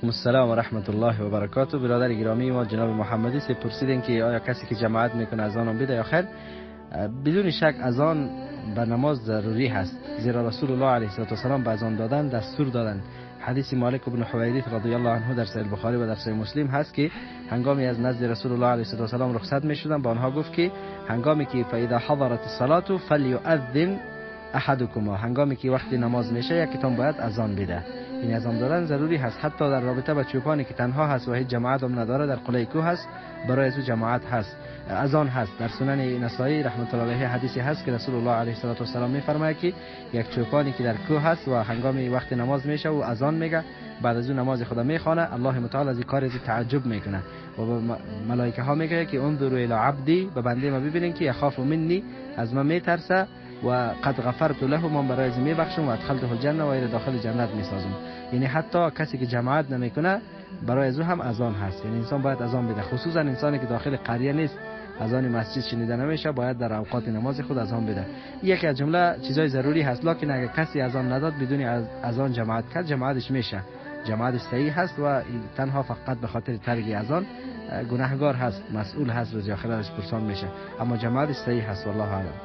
السلام و رحمت الله و برکاته. برادر گرامی ما جناب محمدی سے پرسیدن که آیا کسی که جماعت میکنه اذان بده یا خیر؟ بدون شک اذان به نماز ضروری هست، زیرا رسول الله علیه السلام به اذان دادن دستور دادن. حدیث مالک بن حویرث رضی الله عنه در صحیح بخاری و در صحیح مسلم هست که هنگامی از نزد رسول الله علیه السلام رخصت میشدن، با آنها گفت که هنگامی که فاذا حضرت الصلاه فلیؤذن احدکما، هنگامی که وقت نماز میشه یکیتون باید اذان بده. این اذان دادن ضروری هست، حتی در رابطه با چوپانی که تنها هست و هیچ جماعت هم نداره، در قلعه کوه هست، برای از جماعت هست، اذان هست. در سنن نسائی رحمت الله علیه حدیثی هست که رسول الله علیه السلام میفرماید که یک چوپانی که در کوه هست و هنگامی وقت نماز میشه و اذان میگه، بعد از اون نماز خدا میخوانه، الله متعال از این کار تعجب میکنه و ملائکه ها میگه که انظروا الی عبدی، به بنده ما ببینین که یخاف منی، از من میترسه و قد غفرت له، من برای از میبخشم و ادخلته الجنه و الى داخل جنت میسازم. یعنی حتی کسی که جماعت نمیکنه برای از او هم اذان هست، یعنی انسان باید اذان بده، خصوصا انسانی که داخل قریه نیست، اذان مسجد شنیده نمیشه، باید در اوقات نماز خود اذان بده. یکی از جمله چیزای ضروری هست، لکن اگر کسی اذان نداد بدون اذان جماعت کرد، جماعتش میشه، جماعتش صحیح هست و تنها فقط به خاطر ترک اذان گناهگار هست، مسئول هست، روز آخرت پرسان میشه، اما جماعتش صحیح هست. والله اعلم.